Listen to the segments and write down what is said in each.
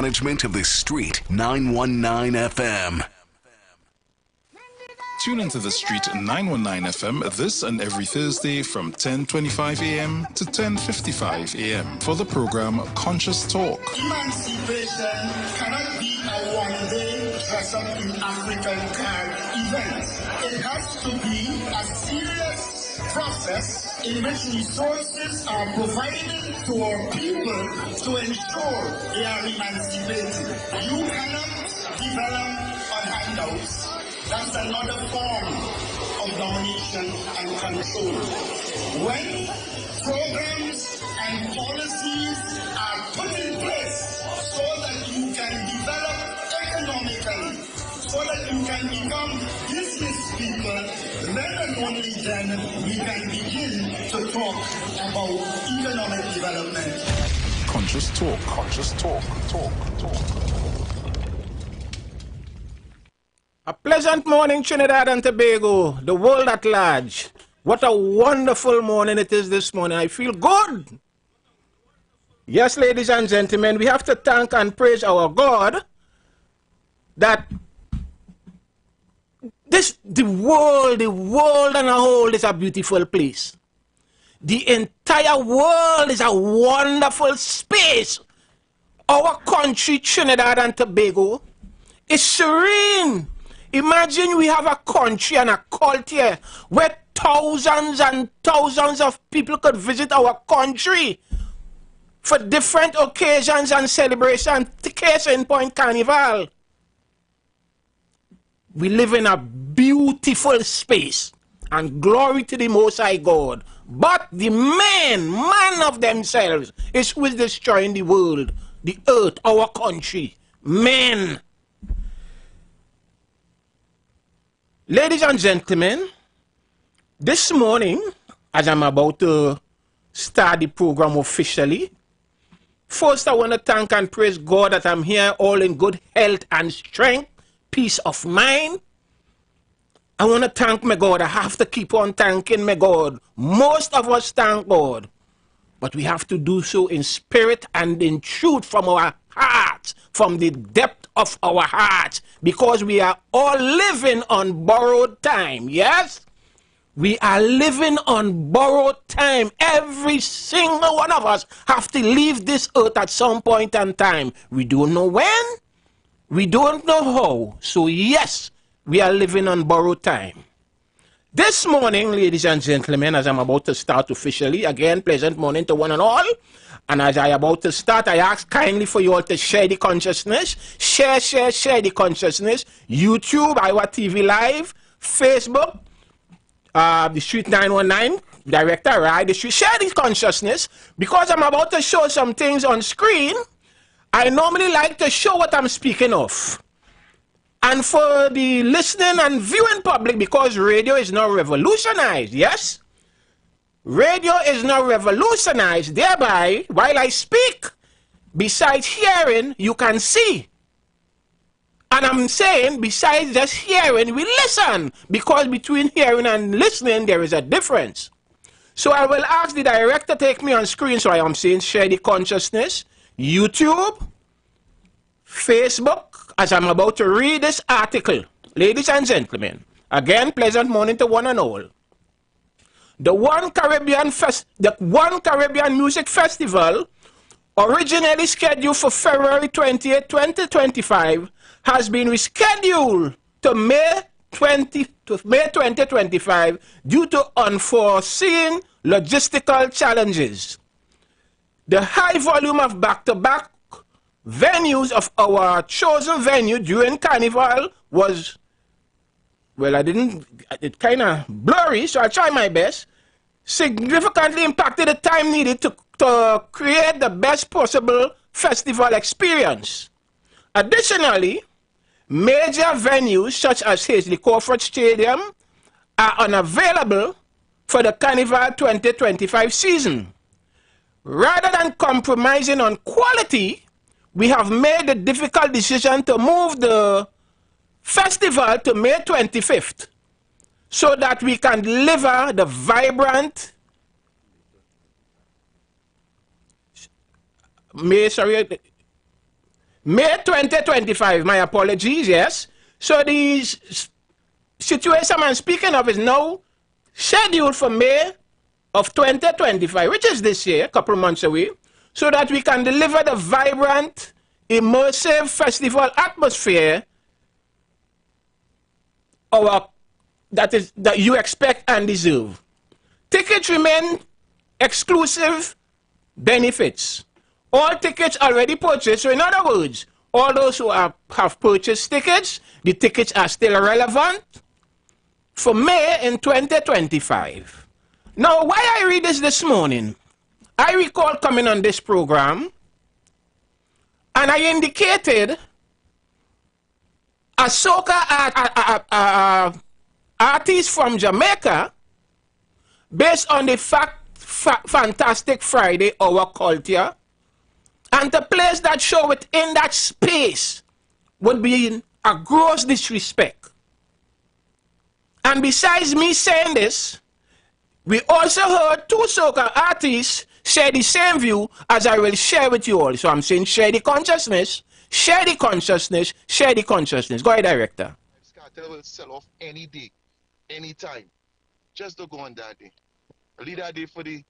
management of the Street 919 FM. Tune into the Street 919 FM this and every Thursday from 10:25 a.m. to 10:55 a.m. for the program Conscious Talk. Emancipation cannot be a one-day dress-up in African card event. It has to be a serious process in which resources are provided to our people to ensure they are emancipated. You cannot develop on handouts. That's another form of domination and control. When programs and policies are put in place so that you can develop economically, so that you can become business people, then and only then we can begin to talk about economic development. Conscious Talk, Conscious Talk, talk. A pleasant morning, Trinidad and Tobago, the world at large. What a wonderful morning it is this morning. I feel good. Yes, ladies and gentlemen, we have to thank and praise our God that the world and a whole is a beautiful place. The entire world is a wonderful space. Our country, Trinidad and Tobago, is serene. Imagine we have a country and a culture where thousands and thousands of people could visit our country for different occasions and celebrations. Case in point, Carnival. We live in a beautiful space, and glory to the Most High God. But the man of themselves is who is destroying the world, the earth, our country. Men. Ladies and gentlemen, this morning, as I'm about to start the program officially, first I want to thank and praise God that I'm here all in good health and strength, peace of mind. I want to thank my God. I have to keep on thanking my God. Most of us thank God, but we have to do so in spirit and in truth from our hearts, from the depth of our hearts, because we are all living on borrowed time. Yes, we are living on borrowed time. Every single one of us have to leave this earth at some point in time. We don't know when, we don't know how. So yes, we are living on borrowed time. This morning, ladies and gentlemen, as I'm about to start officially, again, pleasant morning to one and all. And as I about to start, I ask kindly for you all to share the consciousness. Share the consciousness. YouTube, IWER TV Live, Facebook, the Street 919, Director, right? The Street. Share the consciousness, because I'm about to show some things on screen. I normally like to show what I'm speaking of. And for the listening and viewing public, because radio is now revolutionized, yes? Radio is now revolutionized, thereby, while I speak, besides hearing, you can see. And I'm saying, besides just hearing, we listen, because between hearing and listening, there is a difference. So I will ask the director to take me on screen, so I am saying share the consciousness, YouTube, Facebook, as I'm about to read this article. Ladies and gentlemen, again, pleasant morning to one and all. The One Caribbean Music Festival, originally scheduled for February 28, 2025, has been rescheduled to May 2025 due to unforeseen logistical challenges. The high volume of back-to-back venues of our chosen venue during Carnival was, well, it kind of blurry, so I'll try my best, significantly impacted the time needed to create the best possible festival experience. Additionally, major venues such as Hazley Crawford Stadium are unavailable for the Carnival 2025 season. Rather than compromising on quality, we have made the difficult decision to move the festival to May 25th so that we can deliver the vibrant May 2025, my apologies, yes. So the situation I'm speaking of is now scheduled for May of 2025, which is this year, a couple of months away, so that we can deliver the vibrant, immersive festival atmosphere that you expect and deserve. Tickets remain exclusive benefits. All tickets already purchased. So in other words, all those who have purchased tickets, the tickets are still relevant for May in 2025. Now, why I read this morning, I recall coming on this program and I indicated a soca artist from Jamaica based on the Fantastic Friday, our culture, and the place that show within that space would be a gross disrespect. And besides me saying this, we also heard two soca artists share the same view as I will share with you all. So I'm saying share the consciousness, share the consciousness, share the consciousness. Go ahead, Director. Cartel will sell off any day, any time. Just don't go on that day. Leave that day for the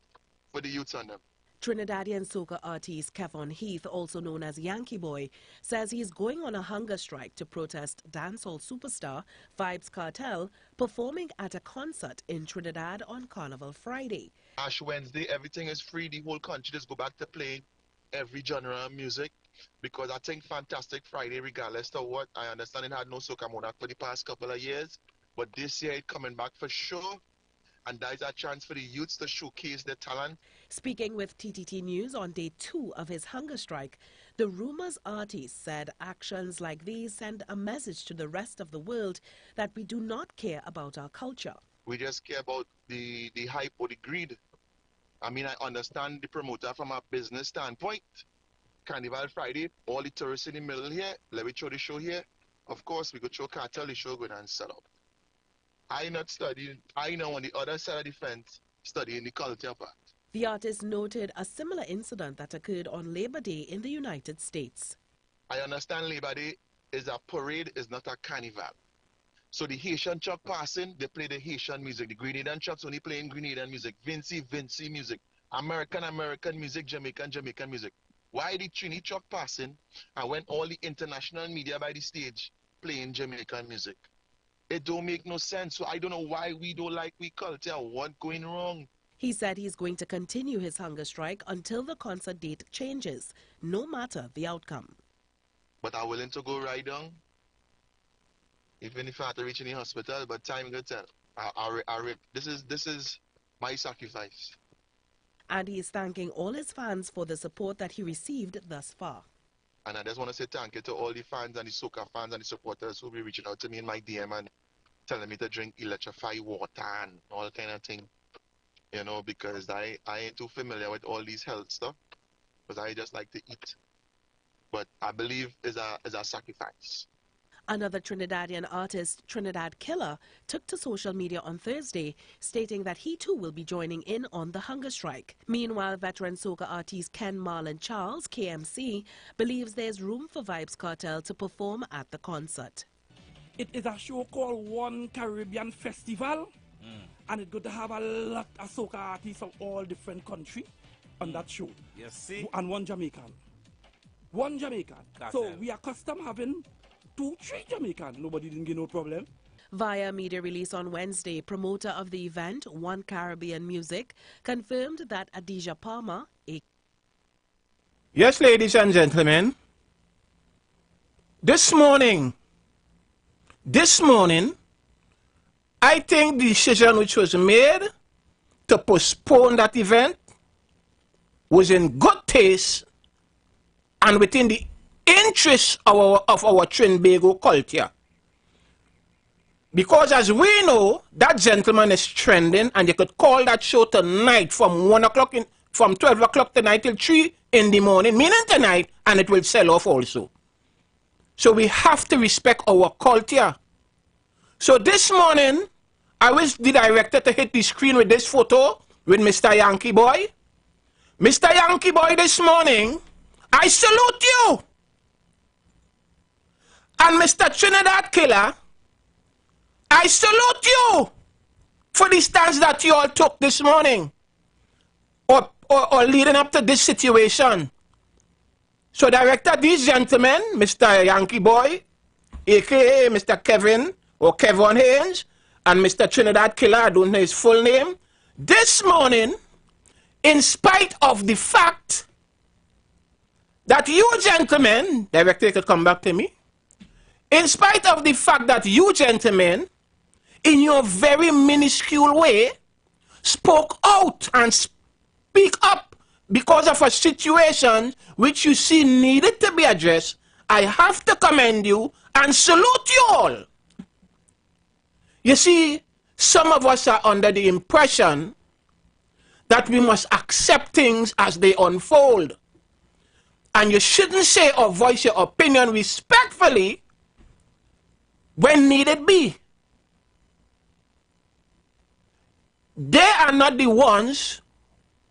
youths on them. Trinidadian soca artist Kevon Heath, also known as Yankee Boy, says he's going on a hunger strike to protest dancehall superstar Vybz Kartel performing at a concert in Trinidad on Carnival Friday. Ash Wednesday, everything is free. The whole country just go back to playing every genre of music, because I think Fantastic Friday, regardless of what, I understand it had no soca monarch for the past couple of years, but this year it's coming back for sure. And that is a chance for the youths to showcase their talent. Speaking with TTT News on day 2 of his hunger strike, the Rumors artist said actions like these send a message to the rest of the world that we do not care about our culture. We just care about the hype or the greed. I mean, I understand the promoter from a business standpoint. Carnival Friday, all the tourists in the middle here, let me show the show here. Of course, we could show Cartel, the show go down and sell up. I not studying, I know on the other side of the fence, studying the culture part. The artist noted a similar incident that occurred on Labor Day in the United States. I understand Labor Day is a parade, is not a carnival. So the Haitian truck passing, they play the Haitian music. The Grenadian trucks only playing Grenadian music. Vincy music. American music, Jamaican music. Why the Trini truck passing and when all the international media by the stage playing Jamaican music? It don't make no sense. So I don't know why we don't like we culture. What going wrong? He said he's going to continue his hunger strike until the concert date changes, no matter the outcome. But I'm willing to go right down, even if I have to reach in the hospital. But time will tell. This is my sacrifice. And he is thanking all his fans for the support that he received thus far. And I just want to say thank you to all the fans and the soca fans and the supporters who will be reaching out to me in my DM and telling me to drink electrified water and all kind of thing. You know, because I ain't too familiar with all these health stuff, because I just like to eat. But I believe is a sacrifice. Another Trinidadian artist, Trinidad Killer, took to social media on Thursday, stating that he too will be joining in on the hunger strike. Meanwhile, veteran soca artist Ken Marlon Charles, KMC, believes there's room for Vybz Kartel to perform at the concert. It is a show called One Caribbean Festival, and it's going to have a lot of soca artists from all different countries on that show. Yes, see? And one Jamaican. One Jamaican. So we are accustomed having 2-3 Jamaican. Nobody didn't get no problem. Via media release on Wednesday, promoter of the event, One Caribbean Music, confirmed that Adija Palmer, Yes, ladies and gentlemen, this morning, I think the decision which was made to postpone that event was in good taste and within the interests of our Trinbago culture. Because as we know, that gentleman is trending, and you could call that show tonight from 12 o'clock tonight till 3 in the morning, meaning tonight, and it will sell off also. So we have to respect our culture. So this morning, I was the director to hit the screen with this photo with Mr. Yankee Boy. Mr. Yankee Boy, this morning, I salute you. And Mr. Trinidad Killer, I salute you for the stance that you all took this morning or leading up to this situation. So, Director, these gentlemen, Mr. Yankee Boy, a.k.a. Mr. Kevin or Kevin Haynes, and Mr. Trinidad Killer, I don't know his full name, this morning, in spite of the fact that you gentlemen, Director, you could come back to me, in spite of the fact that you gentlemen, in your very minuscule way, spoke out and speak up because of a situation which you see needed to be addressed, I have to commend you and salute you all. You see, some of us are under the impression that we must accept things as they unfold. And you shouldn't say or voice your opinion respectfully when needed be. They are not the ones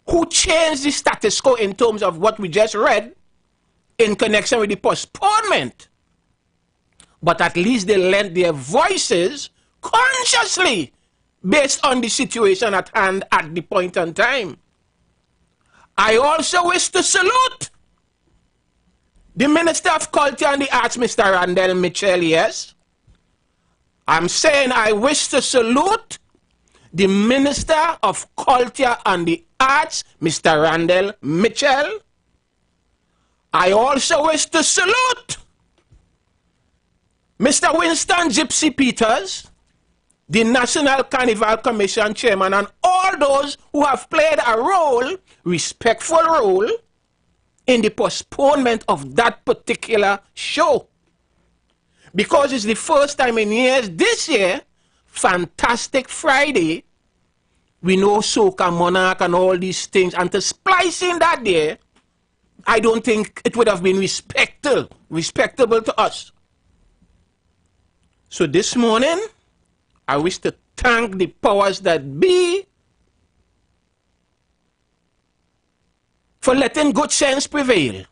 who change the status quo in terms of what we just read in connection with the postponement. But at least they lent their voices consciously based on the situation at hand at the point in time. I also wish to salute the Minister of Culture and the Arts, Mr. Randall Mitchell, yes. I'm saying I wish to salute the Minister of Culture and the Arts, Mr. Randall Mitchell. I also wish to salute Mr. Winston Gypsy Peters, the National Carnival Commission Chairman, and all those who have played a role, respectful role, in the postponement of that particular show. Because it's the first time in years, this year, Fantastic Friday, we know Soca Monarch and all these things, and to splice in that there, I don't think it would have been respectable to us. So this morning, I wish to thank the powers that be for letting good sense prevail.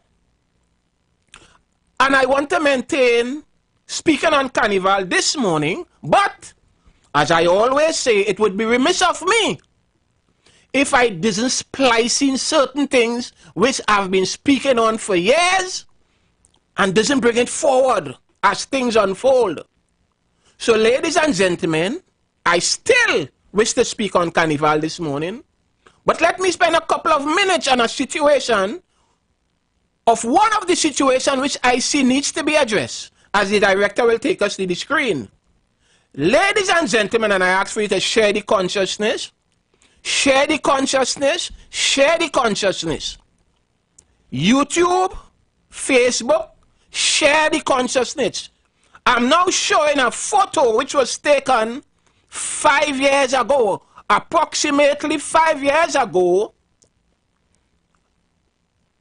And I want to maintain, speaking on Carnival this morning, but as I always say, it would be remiss of me if I didn't splice in certain things which I've been speaking on for years and doesn't bring it forward as things unfold. So, ladies and gentlemen, I still wish to speak on Carnival this morning, but let me spend a couple of minutes on a situation of one of the situations which I see needs to be addressed, as the director will take us to the screen. Ladies and gentlemen, and I ask for you to share the consciousness, share the consciousness, share the consciousness. YouTube, Facebook, share the consciousness. I'm now showing a photo which was taken 5 years ago, approximately 5 years ago,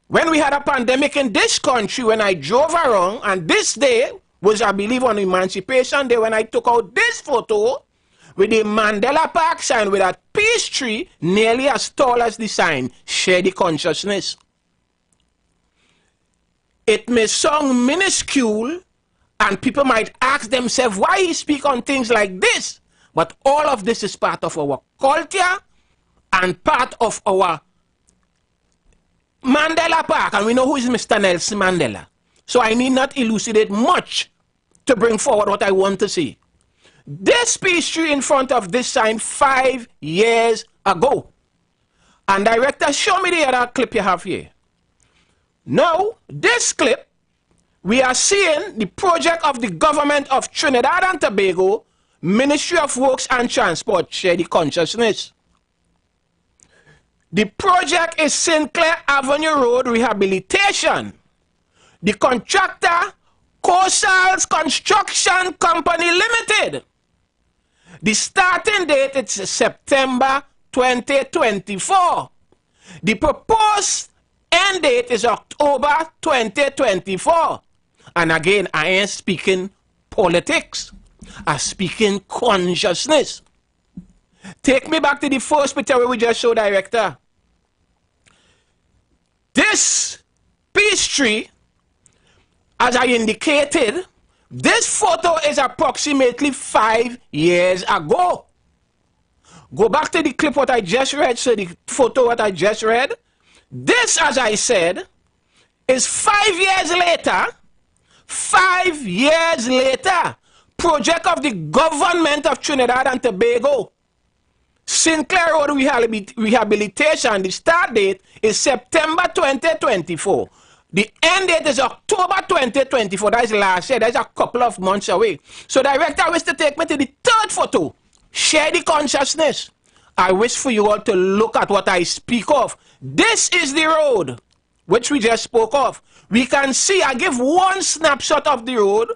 when we had a pandemic in this country, when I drove around, and this day was, I believe, on Emancipation Day, when I took out this photo with the Mandela Park sign with a peace tree nearly as tall as the sign, share the consciousness. It may sound minuscule, and people might ask themselves why he speak on things like this. But all of this is part of our culture and part of our Mandela Park. And we know who is Mr. Nelson Mandela. So I need not elucidate much to bring forward what I want to see. This peace tree in front of this sign 5 years ago. And director, show me the other clip you have here. Now, this clip, we are seeing the project of the government of Trinidad and Tobago, Ministry of Works and Transport, share the consciousness. The project is Sinclair Avenue Road Rehabilitation. The contractor, Coastal's Construction Company Limited. The starting date is September 2024. The proposed end date is October 2024. And again, I ain't speaking politics. I'm speaking consciousness. Take me back to the first picture where we just showed, director. This peace tree, as I indicated, This photo is approximately 5 years ago. Go back to the clip what I just read, so the photo what I just read. This, as I said, is 5 years later. 5 years later. Project of the government of Trinidad and Tobago. Sinclair Road Rehabilitation, the start date is September 2024. The end date is October 2024. That is last year. That is a couple of months away. So director, I wish to take me to the third photo. Share the consciousness. I wish for you all to look at what I speak of. This is the road which we just spoke of. We can see, I give one snapshot of the road,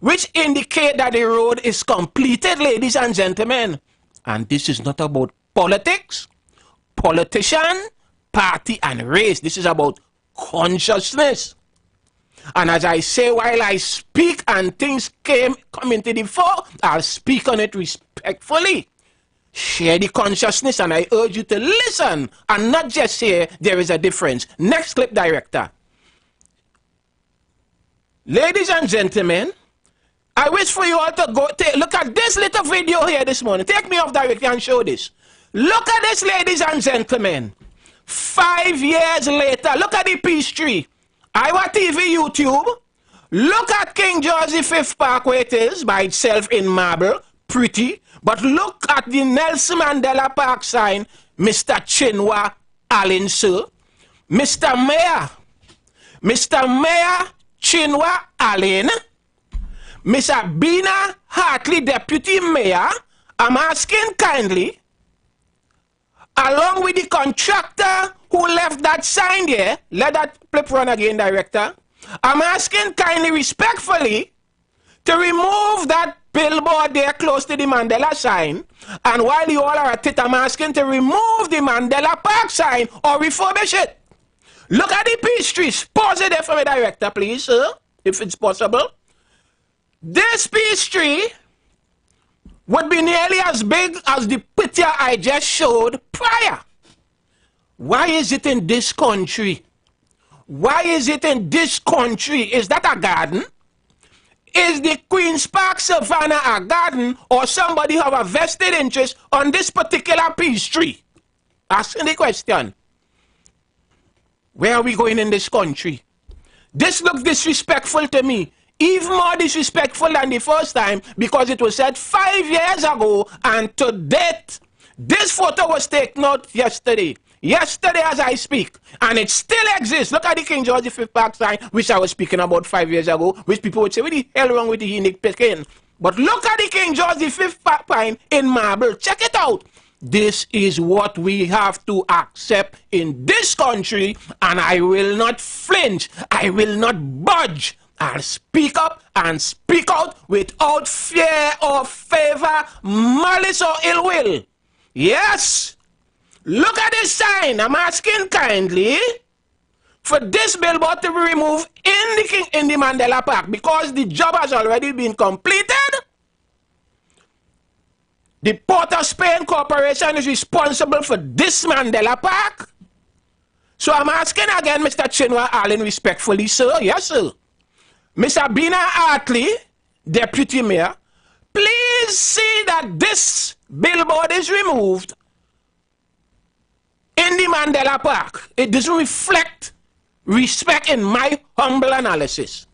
which indicate that the road is completed, ladies and gentlemen. And this is not about politics, politician, party, and race. This is about consciousness. And as I say, while I speak and things come into the fore, I'll speak on it respectfully. Share the consciousness, and I urge you to listen and not just say there is a difference. Next clip, director. Ladies and gentlemen, I wish for you all to go look at this little video here this morning. Take me off directly and show this. Look at this, ladies and gentlemen. 5 years later, look at the peace tree. IWER TV YouTube. Look at King George V Park where it is by itself in marble. Pretty. But look at the Nelson Mandela Park sign, Mr. Chinua Allen, sir. Mr. Mayor Chinua Allen. Miss Abina Hartley, Deputy Mayor, I'm asking kindly, along with the contractor who left that sign there, let that clip run again, director. I'm asking kindly, respectfully, to remove that billboard there close to the Mandela sign. And while you all are at it, I'm asking to remove the Mandela Park sign or refurbish it. Look at the peace trees. Pause it there for me, director, please, sir, if it's possible. This peace tree would be nearly as big as the picture I just showed prior. Why is it in this country? Why is it in this country? Is that a garden? Is the Queen's Park Savannah a garden, or somebody have a vested interest on this particular peace tree? Asking the question. Where are we going in this country? This looks disrespectful to me. Even more disrespectful than the first time, because it was said 5 years ago, and to date, this photo was taken out yesterday. Yesterday as I speak, and it still exists. Look at the King George V Park sign, which I was speaking about 5 years ago, which people would say, what the hell wrong with the unique picking? But look at the King George V Park sign in marble. Check it out. This is what we have to accept in this country, and I will not flinch. I will not budge. I'll speak up and speak out without fear or favor, malice or ill will. Yes. Look at this sign. I'm asking kindly for this billboard to be removed in the Mandela Park, because the job has already been completed. The Port of Spain Corporation is responsible for this Mandela Park. So I'm asking again, Mr. Chinua Allen, respectfully, sir. Yes, sir. Miss Abina Hartley, Deputy Mayor, please see that this billboard is removed in the Mandela Park. It doesn't reflect respect in my humble analysis.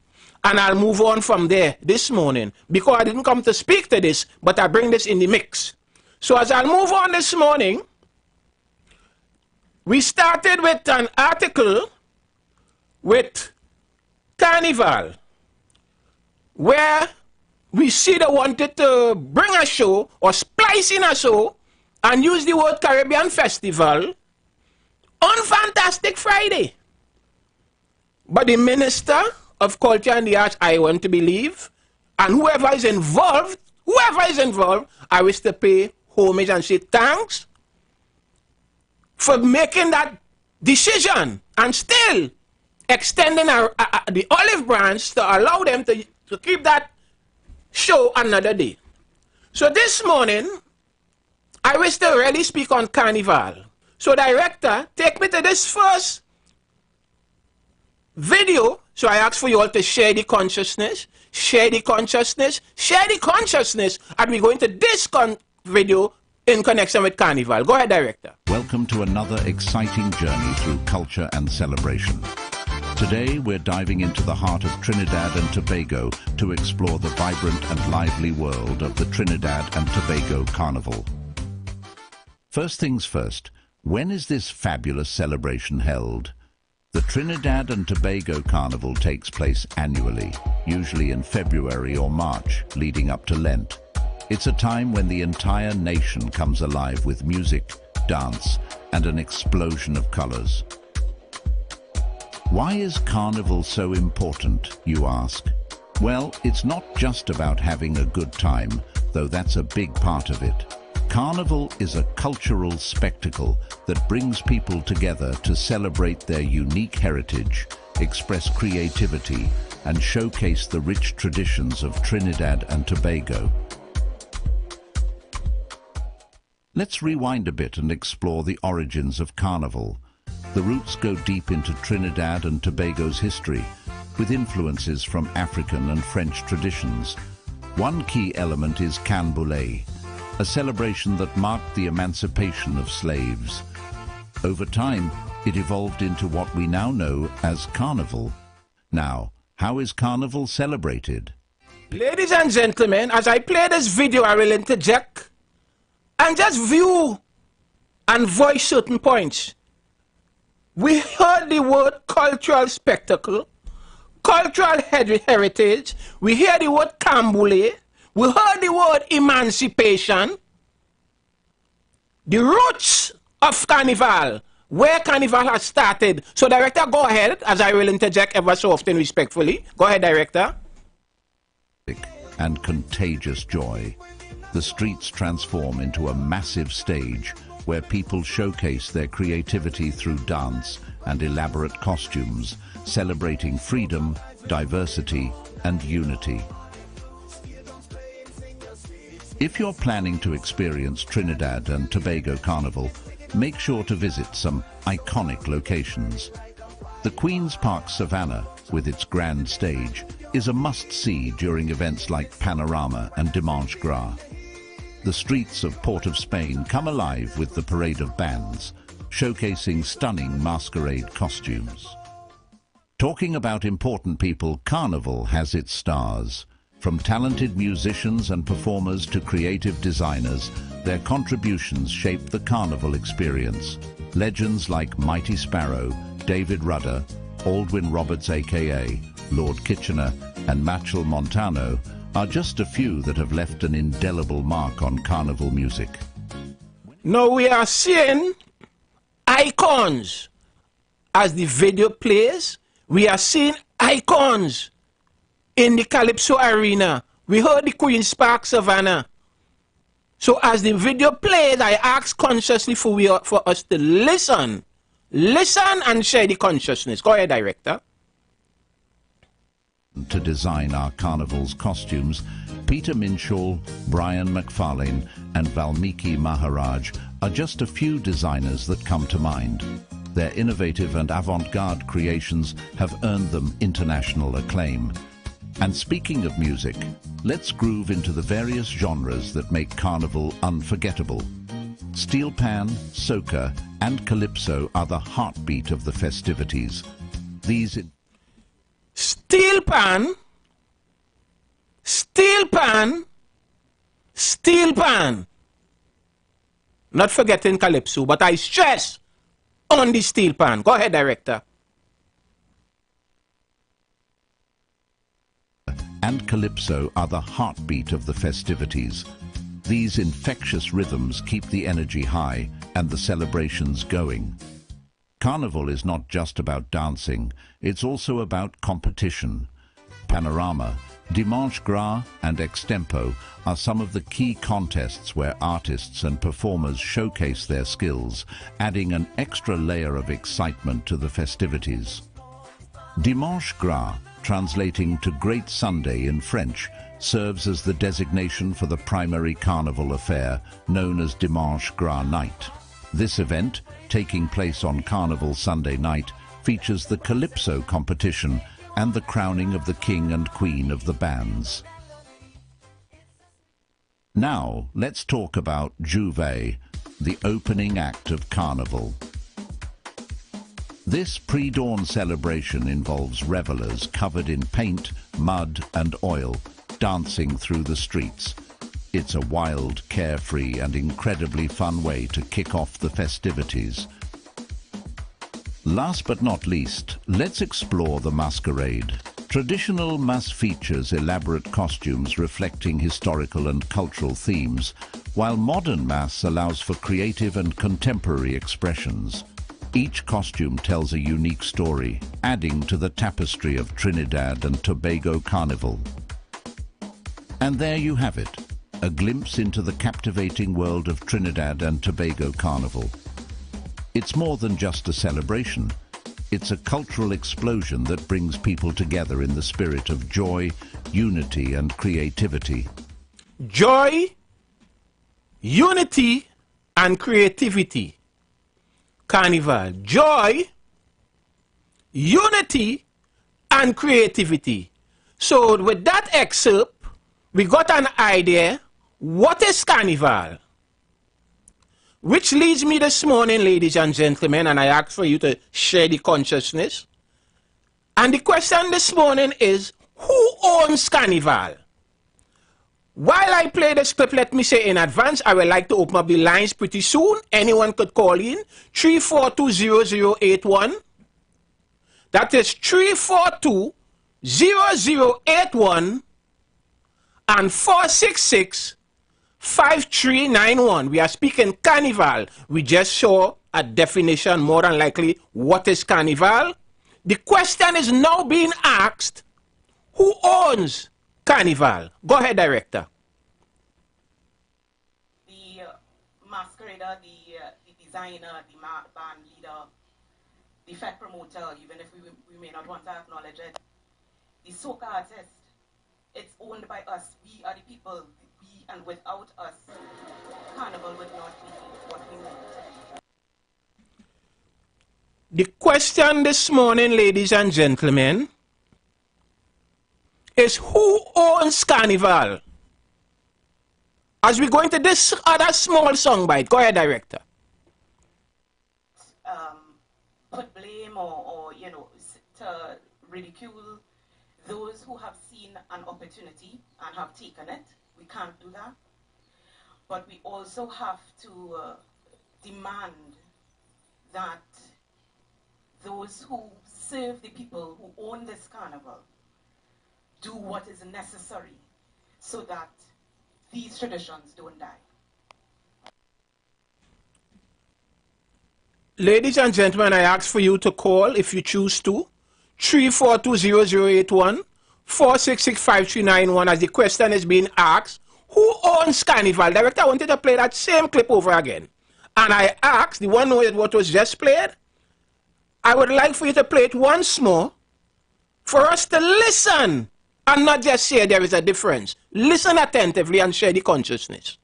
And I'll move on from there this morning, because I didn't come to speak to this, but I bring this in the mix. So as I'll move on this morning, we started with an article with Carnival, where we see they wanted to bring a show or splice in a show and use the word Caribbean Festival on Fantastic Friday. But the Minister of Culture and the Arts, I want to believe, and whoever is involved, I wish to pay homage and say thanks for making that decision and still extending the olive branch to allow them to keep that show another day. So this morning, I wish to really speak on Carnival. So director, take me to this first video So I ask for you all to share the consciousness, share the consciousness, share the consciousness, and we go into this video in connection with Carnival. Go ahead, Director. Welcome to another exciting journey through culture and celebration. Today we're diving into the heart of Trinidad and Tobago to explore the vibrant and lively world of the Trinidad and Tobago Carnival. First things first, when is this fabulous celebration held? The Trinidad and Tobago Carnival takes place annually, usually in February or March, leading up to Lent. It's a time when the entire nation comes alive with music, dance, and an explosion of colors. Why is Carnival so important, you ask? Well, it's not just about having a good time, though that's a big part of it. Carnival is a cultural spectacle that brings people together to celebrate their unique heritage, express creativity, and showcase the rich traditions of Trinidad and Tobago. Let's rewind a bit and explore the origins of Carnival. The roots go deep into Trinidad and Tobago's history, with influences from African and French traditions. One key element is Canboulay, a celebration that marked the emancipation of slaves. Over time, it evolved into what we now know as Carnival. Now, how is Carnival celebrated? Ladies and gentlemen, as I play this video, I will interject and just view and voice certain points. We heard the word cultural spectacle, cultural heritage, we hear the word Canboulay, we heard the word emancipation. The roots of Carnival, where Carnival has started. So, Director, go ahead, as I will interject ever so often respectfully. Go ahead, Director. And contagious joy. The streets transform into a massive stage where people showcase their creativity through dance and elaborate costumes, celebrating freedom, diversity, and unity. If you're planning to experience Trinidad and Tobago Carnival, make sure to visit some iconic locations. The Queen's Park Savannah, with its grand stage, is a must-see during events like Panorama and Dimanche Gras. The streets of Port of Spain come alive with the parade of bands, showcasing stunning masquerade costumes. Talking about important people, Carnival has its stars. From talented musicians and performers to creative designers, their contributions shape the Carnival experience. Legends like Mighty Sparrow, David Rudder, Aldwin Roberts aka Lord Kitchener, and Machel Montano are just a few that have left an indelible mark on Carnival music. Now we are seeing icons. As the video plays, we are seeing icons in the Calypso Arena. We heard the Queen's Park Savannah. So as the video plays, I ask consciously for us to listen. Listen and share the consciousness. Go ahead, Director. To design our Carnival's costumes, Peter Minshall, Brian McFarlane, and Valmiki Maharaj are just a few designers that come to mind. Their innovative and avant-garde creations have earned them international acclaim. And speaking of music, let's groove into the various genres that make Carnival unforgettable. Steel pan, soca, and calypso are the heartbeat of the festivities. These Steel pan, steel pan, steel pan. Not forgetting calypso, but I stress on the steel pan. Go ahead, Director. And calypso are the heartbeat of the festivities. These infectious rhythms keep the energy high and the celebrations going. Carnival is not just about dancing, it's also about competition. Panorama, Dimanche Gras and Extempo are some of the key contests where artists and performers showcase their skills, adding an extra layer of excitement to the festivities. Dimanche Gras, translating to Great Sunday in French, serves as the designation for the primary carnival affair, known as Dimanche Gras Night. This event, taking place on Carnival Sunday night, features the Calypso competition and the crowning of the king and queen of the bands. Now, let's talk about Juve, the opening act of Carnival. This pre-dawn celebration involves revelers covered in paint, mud and oil, dancing through the streets. It's a wild, carefree and incredibly fun way to kick off the festivities. Last but not least, let's explore the masquerade. Traditional mass features elaborate costumes reflecting historical and cultural themes, while modern mass allows for creative and contemporary expressions. Each costume tells a unique story, adding to the tapestry of Trinidad and Tobago Carnival. And there you have it, a glimpse into the captivating world of Trinidad and Tobago Carnival. It's more than just a celebration. It's a cultural explosion that brings people together in the spirit of joy, unity and creativity. Joy, unity and creativity. Carnival. Joy, unity and creativity. So with that excerpt, we got an idea what is Carnival. Which leads me this morning, ladies and gentlemen, and I ask for you to share the consciousness. And the question this morning is, who owns Carnival? While I play this clip, let me say in advance, I would like to open up the lines pretty soon. Anyone could call in 342-0081. That is 342-0081 and 466-5391. We are speaking Carnival. We just saw a definition, more than likely, what is Carnival? The question is now being asked, who owns Carnival? Go ahead, Director. The masquerader, the designer, the band leader, the fed promoter, even if we may not want to acknowledge it, the soca artist, it's owned by us. We are the people. We, and without us, Carnival would not be what we want. The question this morning, ladies and gentlemen, is who owns Carnival? As we go into this other small songbite, go ahead, Director. Put blame or you know, to ridicule those who have seen an opportunity and have taken it. We can't do that. But we also have to demand that those who serve the people who own this carnival do what is necessary so that these traditions don't die. Ladies and gentlemen, I ask for you to call, if you choose to, 342-0081, 466-5391, as the question is being asked, who owns Carnival? Director, I wanted to play that same clip over again. And I asked, the one who what was just played, I would like for you to play it once more, for us to listen, and not just say there is a difference. Listen attentively and share the consciousness.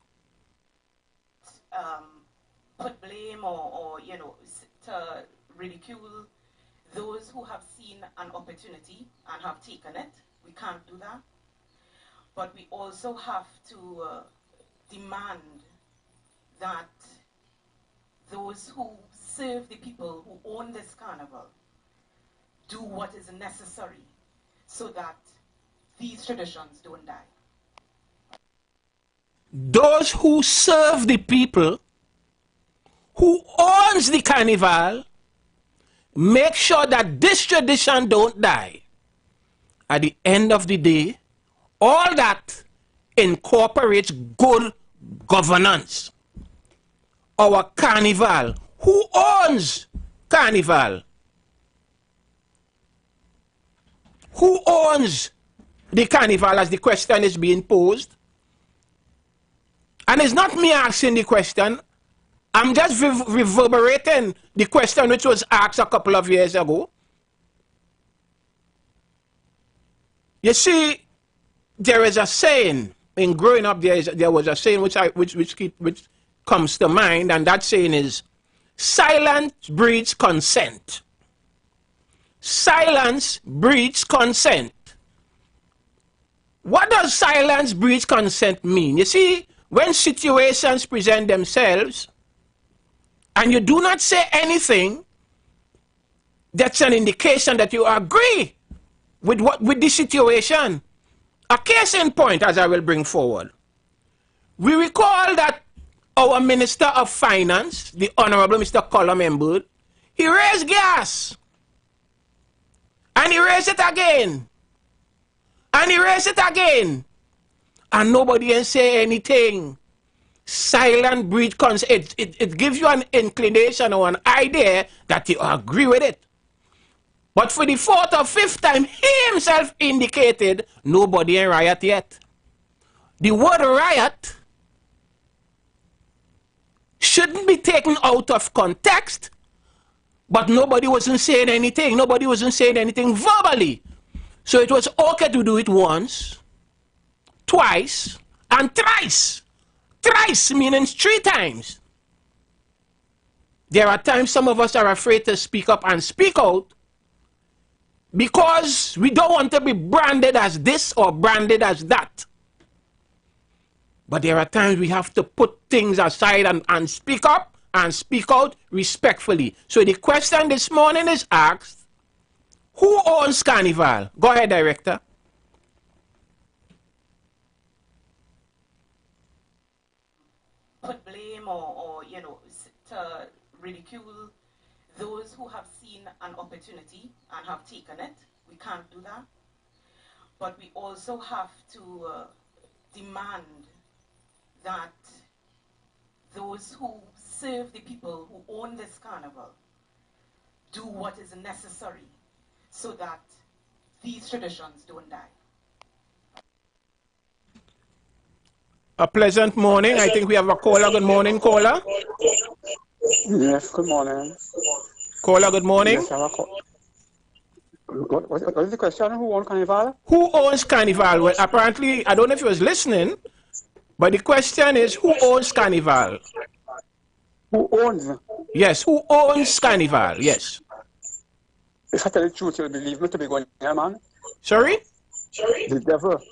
Put blame or you know, to ridicule those who have seen an opportunity and have taken it. We can't do that. But we also have to demand that those who serve the people who own this carnival do what is necessary so that these traditions don't die. Those who serve the people who owns the carnival make sure that this tradition don't die. At the end of the day, all that incorporates good governance. Our carnival, who owns carnival? Who owns the carnival, as the question is being posed? And it's not me asking the question. I'm just reverberating the question which was asked a couple of years ago. You see, there is a saying, in growing up there was a saying which comes to mind, and that saying is, silence breeds consent. silence breeds consent. What does silence breeds consent mean? You see, when situations present themselves and you do not say anything, that's an indication that you agree with the situation. A case in point, as I will bring forward. We recall that our Minister of Finance, the Honorable Mr. Colum Embud, he raised gas. And he raised it again. And he raised it again. And nobody can say anything. Silent breed consent. It gives you an inclination or an idea that you agree with it. But for the fourth or fifth time, he himself indicated nobody in riot yet. The word riot shouldn't be taken out of context, but nobody wasn't saying anything. Nobody wasn't saying anything verbally. So it was okay to do it once, twice, and thrice. Thrice meaning 3 times. There are times some of us are afraid to speak up and speak out because we don't want to be branded as this or branded as that. But there are times we have to put things aside and speak up and speak out respectfully. So the question this morning is asked, who owns Carnival? Go ahead, Director. Put blame or to ridicule those who have seen an opportunity and have taken it. We can't do that. But we also have to demand that those who serve the people who own this carnival do what is necessary so that these traditions don't die. A pleasant morning. I think we have a caller. Good morning, caller. Yes, good morning. Caller, good morning. Yes, I have a call. What is the question? Who owns Carnival? Who owns Carnival? Well, apparently, I don't know if you was listening, but the question is, who owns Carnival? Who owns? Yes, who owns Carnival? Yes. If I tell the truth, you'll believe me to be going here, man. Sorry? The devil.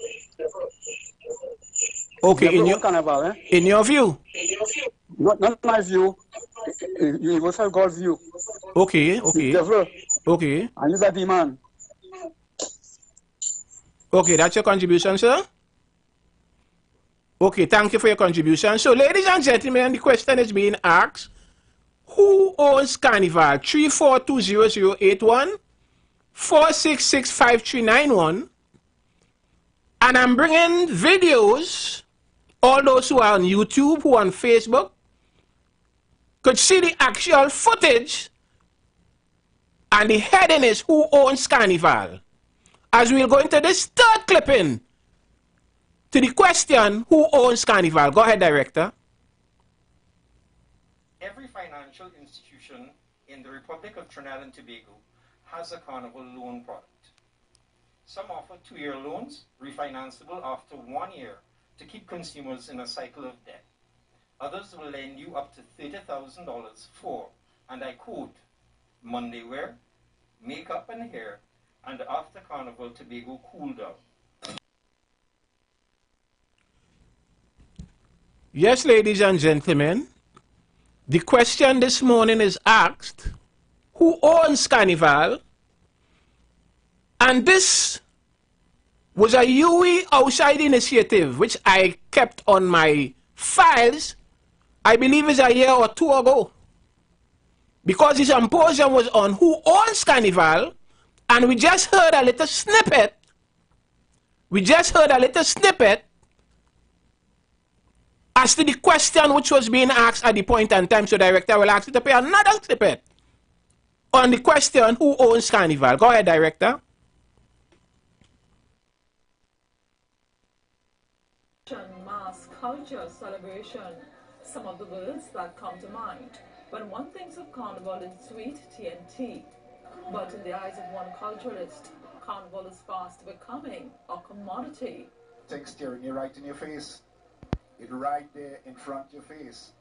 Okay, in your Carnival, eh? In your view? Not my view. Universal God's view. Okay, okay. The devil. Okay. And he's a demon. Okay, that's your contribution, sir? Okay, thank you for your contribution. So, ladies and gentlemen, the question is being asked, who owns Carnival? 3420081, 4665391. And I'm bringing videos. All those who are on YouTube, who are on Facebook, could see the actual footage. And the heading is, who owns Carnival? As we'll go into this third clipping to the question, who owns Carnival? Go ahead, Director. Every financial institution in the Republic of Trinidad and Tobago has a Carnival loan product. Some offer 2-year loans, refinanceable after 1 year, to keep consumers in a cycle of debt. Others will lend you up to $30,000 for, and I quote, Monday wear, makeup and hair, and after Carnival Tobago cool down. Yes, ladies and gentlemen, the question this morning is asked, who owns Carnival? And this was a IWER outside initiative, which I kept on my files, I believe it's a year or 2 ago. Because the symposium was on who owns Carnival, and we just heard a little snippet. As to the question which was being asked at the point in time. So, Director, will ask you to play another snippet on the question, who owns Carnival? Go ahead, Director. Mass culture celebration, some of the words that come to mind when one thinks of Carnival is sweet TNT, but in the eyes of one culturalist, Carnival is fast becoming a commodity. Things staring you right in your face. It's right there in front of your face.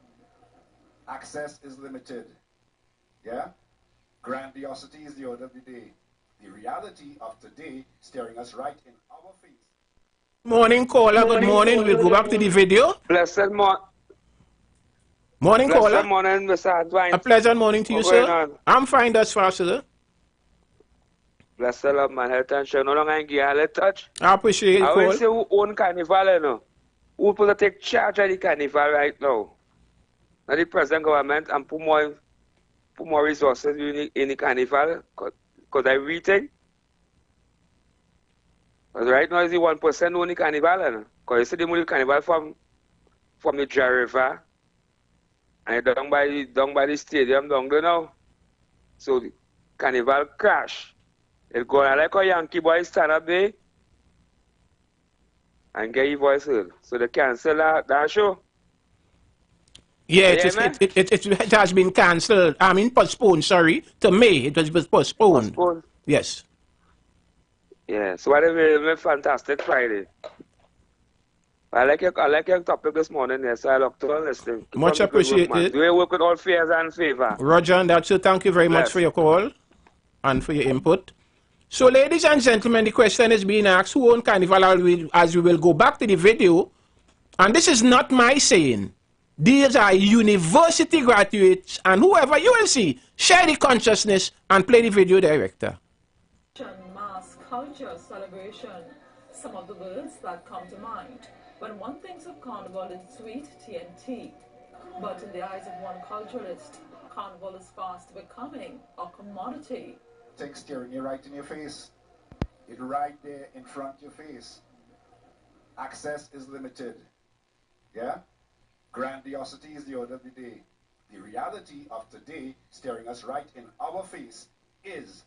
Access is limited. Yeah? Grandiosity is the order of the day. The reality of today staring us right in our face. Morning, caller. Good morning. We'll go back to the video. Blessed morning. Morning, caller. Blessed morning, Mr. Advine. A pleasant morning to you, sir. I'm fine thus far, sir. Blessed love, man. Health and show. No longer in gear. Touch. I appreciate it, I call. will say who own carnival, you know. Who supposed to take charge of the carnival right now? Now the present government and put more resources in the carnival. Because I really think. Because right now is the 1% only carnival, you know. Because you see the money carnival from the Dry River. And down by the stadium down there now. So the carnival crash. It go like a Yankee boy stand up there and get your voice heard. So they cancel that show. Yeah, it has been cancelled. I mean postponed, sorry. To May, it was postponed. Yes. Yeah, so what a fantastic Friday. I like your topic this morning, yes. I look to listening. Much appreciated. Do you work with all fears and favor? Roger and that, so thank you very much for your call and for your input. So, ladies and gentlemen, the question is being asked, who own Carnival, as we will go back to the video. And this is not my saying. These are university graduates and whoever you will see. Share the consciousness and play the video director. Mass culture celebration. Some of the words that come to mind. When one thinks of carnival in sweet TNT, but in the eyes of one culturalist, carnival is fast becoming a commodity. Thing staring you right in your face. It right there in front of your face. Access is limited. Yeah? Grandiosity is the order of the day. The reality of today staring us right in our face is,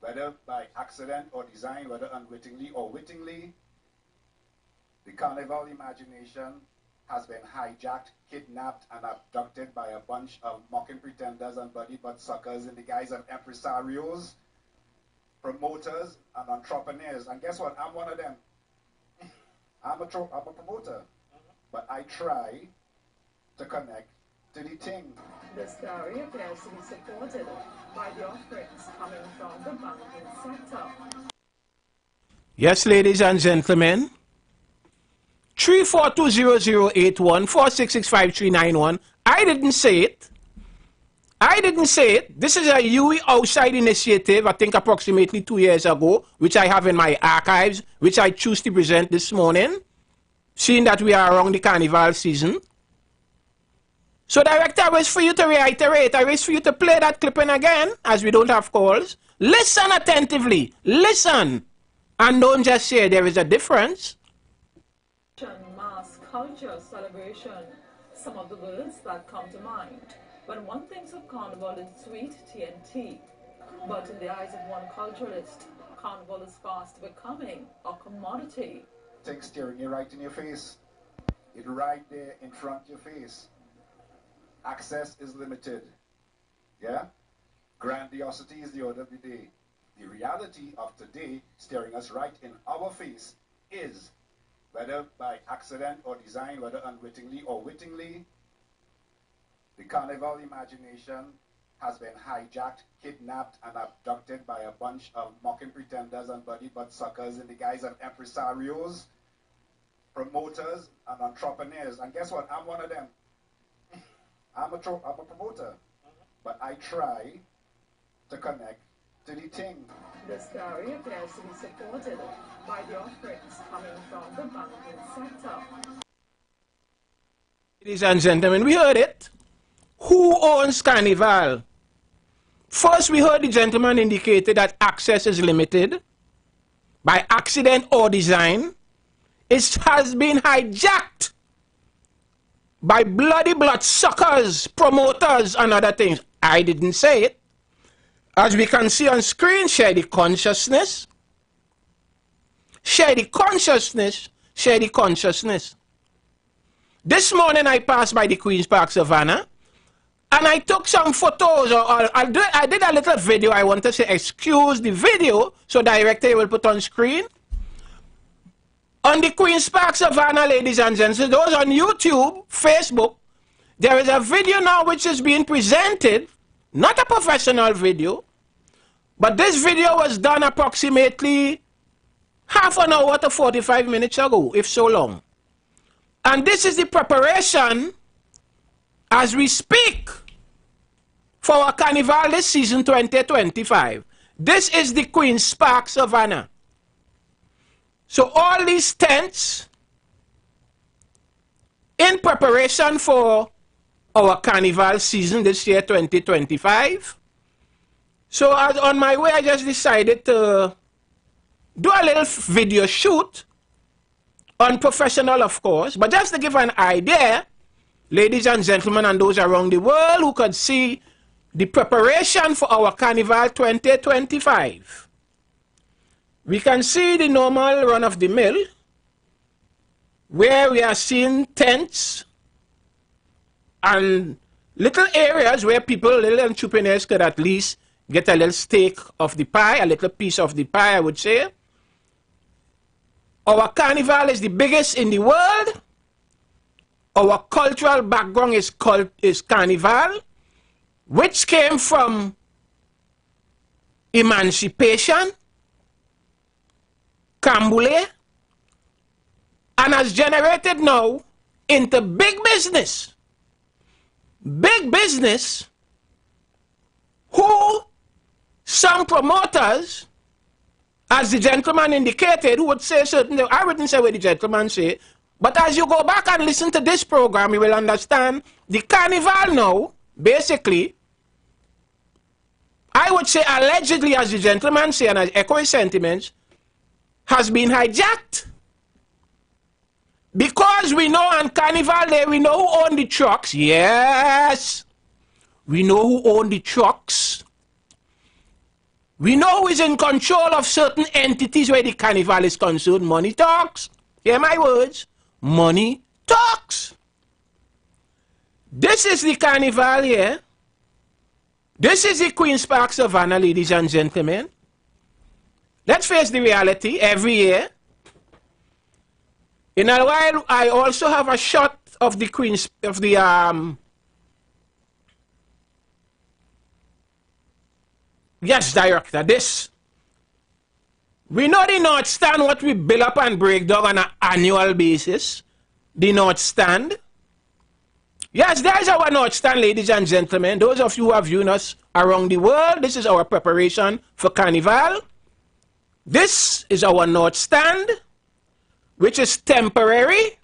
whether by accident or design, whether unwittingly or wittingly, the carnival imagination has been hijacked, kidnapped, and abducted by a bunch of mocking pretenders and buddy-butt suckers in the guise of impresarios, promoters, and entrepreneurs. And guess what? I'm one of them. I'm a promoter. But I try to connect to the thing. This theory appears to be supported by the offerings coming from the banking sector. Yes, ladies and gentlemen. 3420081 4665 I didn't say it. I didn't say it. This is a IWER outside initiative, I think approximately 2 years ago, which I have in my archives, which I choose to present this morning, seeing that we are around the carnival season. So, Director, I wish for you to reiterate. I wish for you to play that clipping again, as we don't have calls. Listen attentively. Listen. And don't just say there is a difference. Mass culture celebration. Some of the words that come to mind. When one thinks of carnival in sweet TNT, but in the eyes of one culturalist, carnival is fast becoming a commodity. Thing staring you right in your face. It right there in front of your face. Access is limited. Yeah? Grandiosity is the order of the day. The reality of today staring us right in our face is, whether by accident or design, whether unwittingly or wittingly, the carnival imagination has been hijacked, kidnapped, and abducted by a bunch of mocking pretenders and buddy-butt suckers in the guise of impresarios, promoters, and entrepreneurs. And guess what? I'm one of them. I'm a promoter. But I try to connect to the thing. This theory appears to be supported by the offerings coming from the banking sector. Ladies and gentlemen, we heard it. Who owns Carnival? First, we heard the gentleman indicated that access is limited by accident or design. It has been hijacked by blood suckers, promoters, and other things. I didn't say it. As we can see on screen, share the consciousness. Share the consciousness. Share the consciousness. This morning I passed by the Queen's Park Savannah and I took some photos, or I did a little video. I want to say excuse the video, so director will put on screen. On the Queen's Park Savannah, ladies and gentlemen, those on YouTube, Facebook, there is a video now which is being presented, not a professional video, But this video was done approximately half an hour to 45 minutes ago, if so long. And this is the preparation as we speak for our carnival this season 2025. This is the Queen's Park Savannah. So all these tents in preparation for our carnival season this year 2025. So as on my way, I just decided to do a little video shoot, unprofessional of course, but just to give an idea, ladies and gentlemen, and those around the world who could see the preparation for our carnival 2025. We can see the normal run of the mill, where we are seeing tents and little areas where people, little entrepreneurs could at least get a little stake of the pie, a little piece of the pie, I would say. Our carnival is the biggest in the world. Our cultural background is carnival, which came from emancipation, Cambule, and has generated now into big business. Big business who some promoters, as the gentleman indicated, who would say certain, I wouldn't say what the gentleman say, but as you go back and listen to this program, you will understand the carnival now, basically, I would say allegedly, as the gentleman say, and I echo his sentiments, has been hijacked. Because we know on Carnival Day, we know who own the trucks. Yes. We know who own the trucks. We know who is in control of certain entities where the carnival is concerned. Money talks. Hear my words. Money talks. This is the carnival here. This is the Queen's Park Savannah, ladies and gentlemen. Let's face the reality. Every year, in a while, I also have a shot of the Queen's, of the, yes, director, this. We know the North Stand, what we build up and break down on an annual basis. The North Stand. Yes, there's our North Stand, ladies and gentlemen. Those of you who have viewed us around the world, this is our preparation for Carnival. This is our North Stand, which is temporary.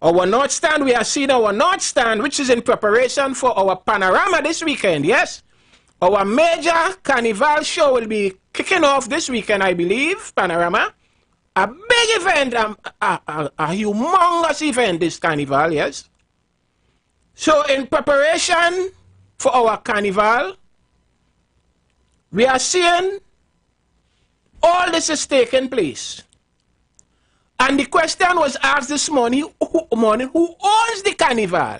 Our North Stand, we are seeing our North Stand, which is in preparation for our panorama this weekend, yes? Our major carnival show will be kicking off this weekend, I believe, panorama. A big event, a humongous event, this carnival, yes? So in preparation for our carnival, we are seeing all this is taking place. And the question was asked this morning, who owns the carnival?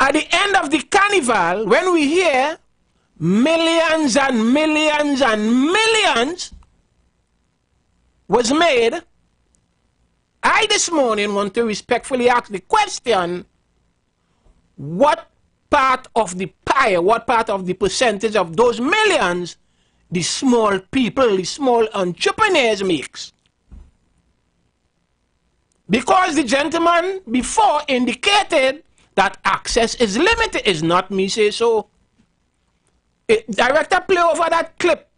At the end of the carnival, when we hear millions and millions and millions was made, I this morning want to respectfully ask the question, what part of the pie, what part of the percentage of those millions the small people, the small entrepreneurs makes? Because the gentleman before indicated that access is limited. Is not me say so. Director, play over that clip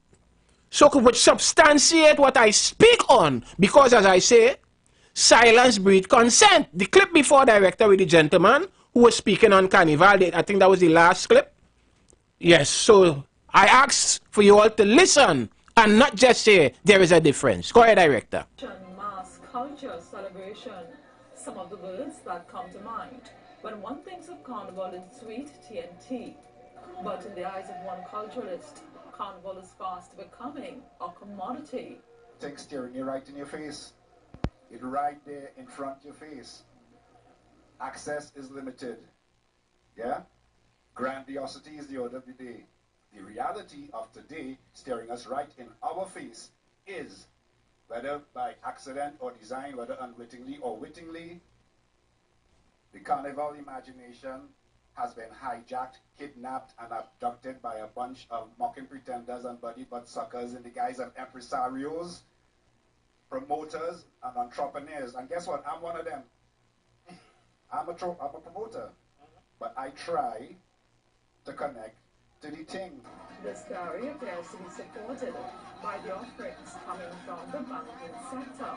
so it would substantiate what I speak on. Because as I say, silence breeds consent. The clip before, director, with the gentleman who was speaking on Carnival, I think that was the last clip. Yes, so I ask for you all to listen and not just say there is a difference. Go ahead, director. Mass culture celebration, some of the words that come to mind. When one thinks of carnival, it's sweet TNT. But in the eyes of one culturalist, carnival is fast becoming a commodity. Things staring you right in your face. It's right there in front of your face. Access is limited. Yeah? Grandiosity is the order of the day. The reality of today, staring us right in our face, is, whether by accident or design, whether unwittingly or wittingly, the carnival imagination has been hijacked, kidnapped, and abducted by a bunch of mocking pretenders and buddy butt suckers in the guise of empresarios, promoters, and entrepreneurs. And guess what? I'm one of them. I'm a promoter. But I try to connect to the thing. This theory appears to be supported by the offerings coming from the banking sector.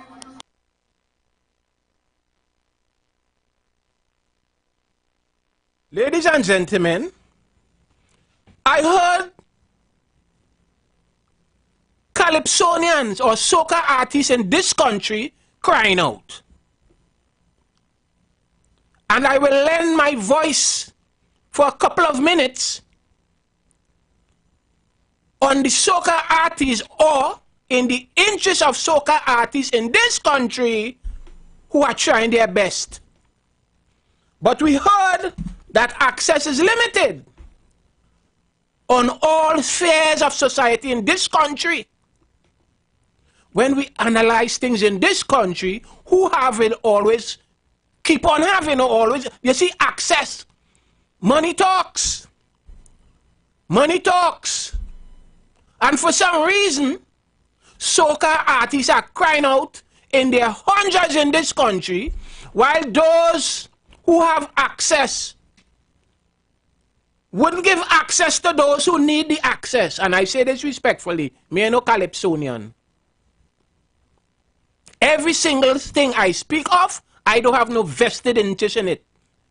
Ladies and gentlemen, I heard calypsonians or soca artists in this country crying out. And I will lend my voice for a couple of minutes on the soca artists, or in the interest of soca artists in this country who are trying their best. But we heard that access is limited on all spheres of society in this country. When we analyze things in this country, who have it always, keep on having it always, you see, access. Money talks. Money talks. And for some reason, soca artists are crying out in their hundreds in this country, while those who have access wouldn't give access to those who need the access. And I say this respectfully, me no calypsonian. Every single thing I speak of, I don't have no vested interest in it.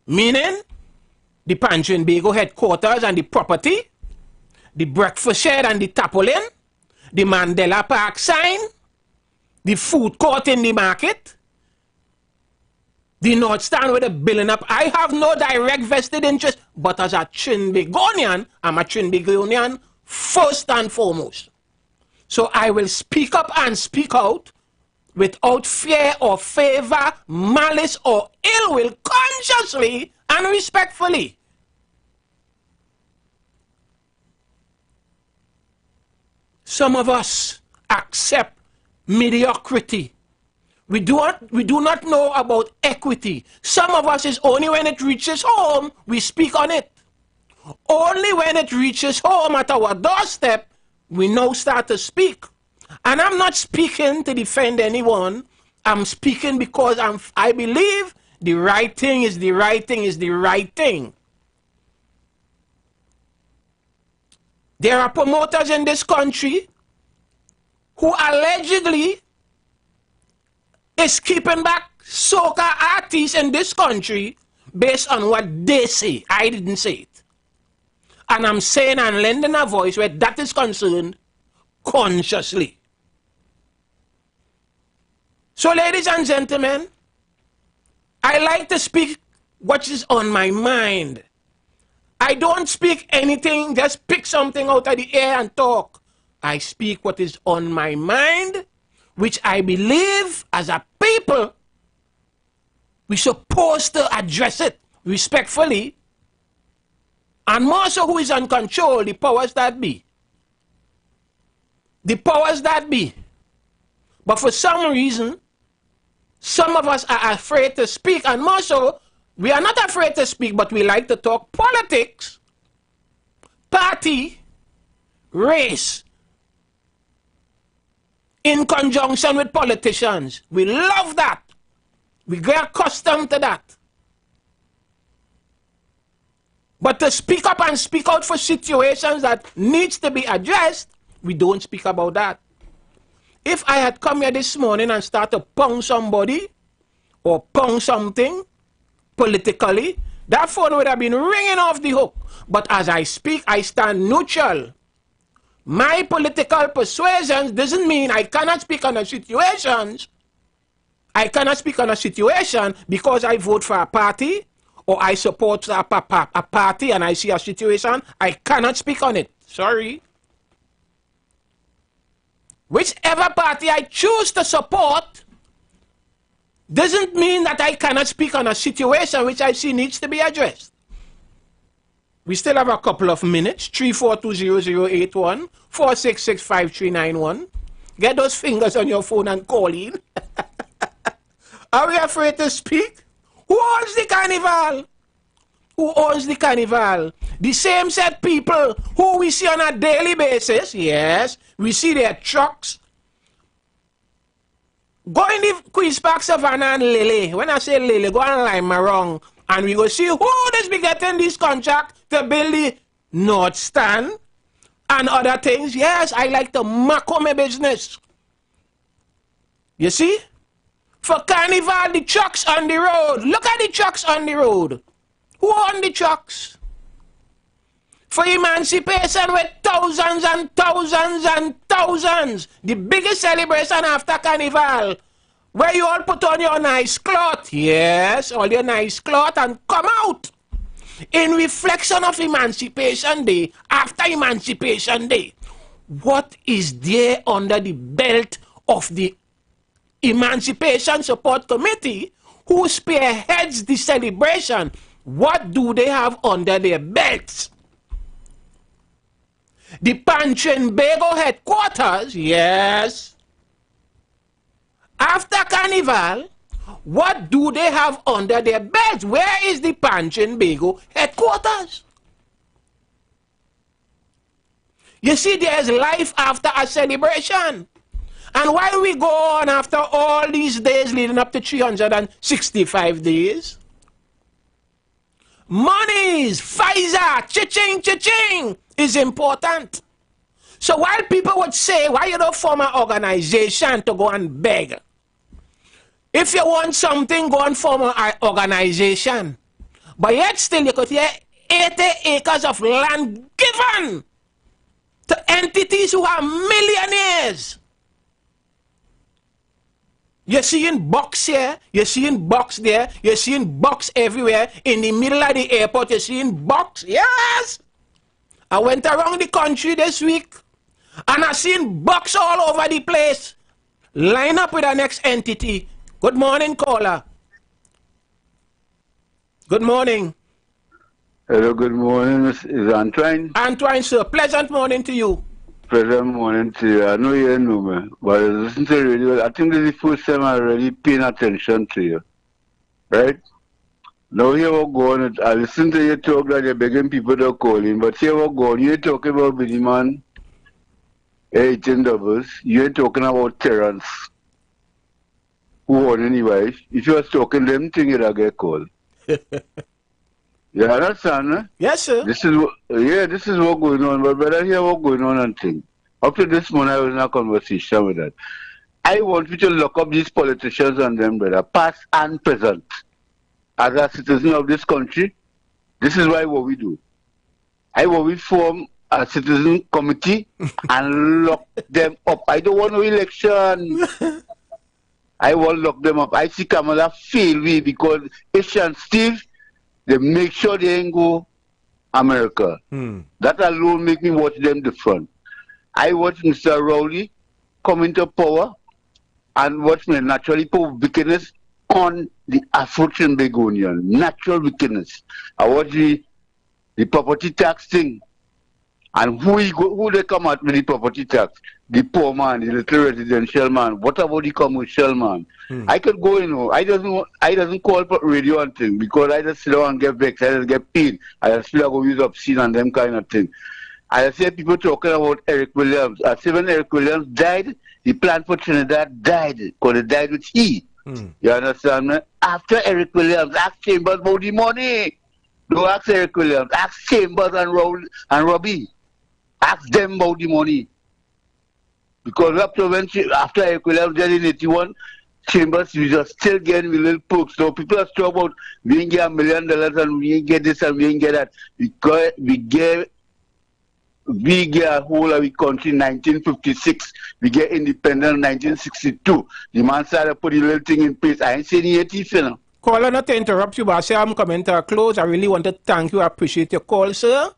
Meaning, the Trinbago headquarters and the property, the breakfast shed and the tarpaulin, the Mandela Park sign, the food court in the market, the North Stand with the building up. I have no direct vested interest, but as a Trinbagonian, I'm a Trinbagonian first and foremost. So I will speak up and speak out without fear or favor, malice or ill will, consciously and respectfully. Some of us accept mediocrity. We do not know about equity. Some of us is only when it reaches home, we speak on it. Only when it reaches home at our doorstep, we now start to speak. And I'm not speaking to defend anyone. I'm speaking because I believe the right thing is the right thing is the right thing. There are promoters in this country who allegedly is keeping back soca artists in this country based on what they say. I didn't say it. And I'm saying and lending a voice where that is concerned consciously. So, ladies and gentlemen, I like to speak what is on my mind. I don't speak anything, just pick something out of the air and talk. I speak what is on my mind, which I believe as a people, we're supposed to address it respectfully, and more so who is in control, the powers that be. The powers that be. But for some reason, some of us are afraid to speak, and more so, we are not afraid to speak, but we like to talk politics, party, race, in conjunction with politicians. We love that. We get accustomed to that. But to speak up and speak out for situations that needs to be addressed, we don't speak about that. If I had come here this morning and started to pound somebody or pound something politically, that phone would have been ringing off the hook. But as I speak, I stand neutral. My political persuasions doesn't mean I cannot speak on the situations. I cannot speak on a situation because I vote for a party or I support a party and I see a situation. I cannot speak on it. Sorry. Whichever party I choose to support doesn't mean that I cannot speak on a situation which I see needs to be addressed. We still have a couple of minutes. 3420081 4665391. Get those fingers on your phone and call in. Are we afraid to speak? Who owns the carnival? Who owns the carnival? The same set people who we see on a daily basis. Yes, we see their trucks. Go in the Queen's Park, Savannah and Lily. When I say Lily, go and line me wrong. And we go see who does be getting this contract to build the North Stand and other things. Yes, I like to mark on my business. You see? For carnival, the trucks on the road. Look at the trucks on the road. Who own the trucks? For emancipation with thousands and thousands and thousands. The biggest celebration after carnival. Where you all put on your nice cloth. Yes, all your nice cloth and come out. In reflection of Emancipation Day, after Emancipation Day. What is there under the belt of the Emancipation Support Committee who spearheads the celebration? What do they have under their belts? The Trinbago headquarters, yes. After Carnival, what do they have under their belts? Where is the Trinbago headquarters? You see, there's life after a celebration. And while we go on after all these days leading up to 365 days, monies, Pfizer, cha-ching, cha-ching is important. So while people would say, why you don't form an organization to go and beg? If you want something, go and form an organization. But yet still you could hear 80 acres of land given to entities who are millionaires. You're seeing box here, you're seeing box there, you're seeing box everywhere. In the middle of the airport, you're seeing box. Yes! I went around the country this week, and I seen box all over the place. Line up with the next entity. Good morning, caller. Good morning. Hello, good morning. Is Antoine? Antoine, sir. Pleasant morning to you. Pleasant morning to you. I know you know me, but I listen to the radio. I think this is the first time I'm really paying attention to you. Right? Now here we go on. I listen to you talk that you're begging people to call in, but here we go on. You're talking about Billy Man, 18 doubles. You're talking about Terrence, who won anyway. If you was talking them thing, you'd get called. You understand, eh? Yes, sir. This is what going on, but better hear what going on and think. Up to this morning, I was in a conversation with that. I want you to lock up these politicians and them, brother, past and present. As a citizen of this country, this is why what we do. I want we form a citizen committee and lock them up. I don't want no election. I want to lock them up. I see Kamala fail we because Asian Steve, they make sure they ain't go America. That alone make me watch them different. I watch Mr. Rowley come into power and watch me naturally put wickedness on the Afro-Trinbagonian. Natural wickedness. I watch the property tax thing. And who they come out with the property tax? The poor man, the little residential man. What about the commercial man? I could go, you know. I doesn't call for radio and thing because I just sit down and get vexed. I just get paid. I just feel like go use obscene and them kind of thing. I see people talking about Eric Williams. I see when Eric Williams died, the plan for Trinidad died because they died with he. You understand me? After Eric Williams, ask Chambers about the money. Don't ask Eric Williams. Ask Chambers and Robbie. Ask them about the money. Because after Eric Williams died in 81, Chambers, we just still getting the little perks. So people are talking about we ain't get $1 million and we ain't get this and we ain't get that. Because we get a whole of the country in 1956. We get independent in 1962. The man started putting the little thing in place. I ain't saying 80, you know. Caller, not to interrupt you, but I say I'm coming to a close. I really want to thank you. I appreciate your call, sir.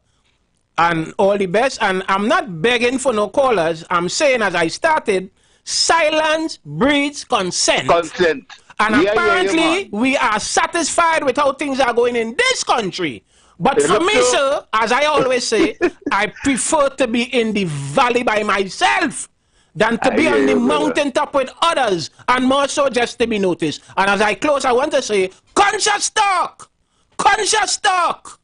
And all the best. And I'm not begging for no callers. I'm saying, as I started, silence breeds consent. Consent. And apparently, we are satisfied with how things are going in this country. But for me, sir, as I always say, I prefer to be in the valley by myself than to be on the mountaintop with others, and more so just to be noticed. And as I close, I want to say, conscious talk. Conscious Talk.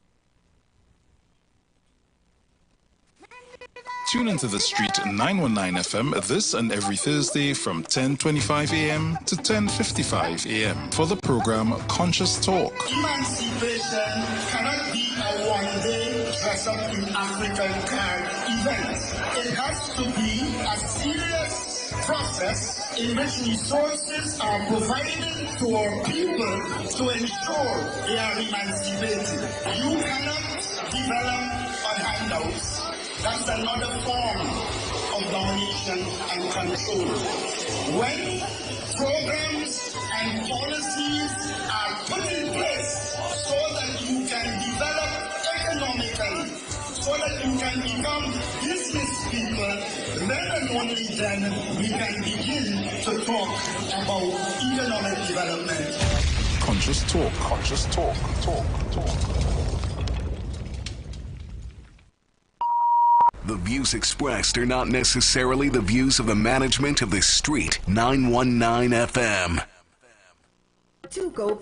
Tune into The Street 919 FM this and every Thursday from 10:25 a.m. to 10:55 a.m. for the program Conscious Talk. Emancipation cannot be a one-day dress-up in African card event. It has to be a serious process in which resources are provided to our people to ensure they are emancipated. You cannot develop on handouts. That's another form of domination and control. When programs and policies are put in place so that you can develop economically, so that you can become business people, then and only then we can begin to talk about economic development. Conscious Talk. Conscious Talk. Talk. The views expressed are not necessarily the views of the management of The Street 919 FM. To go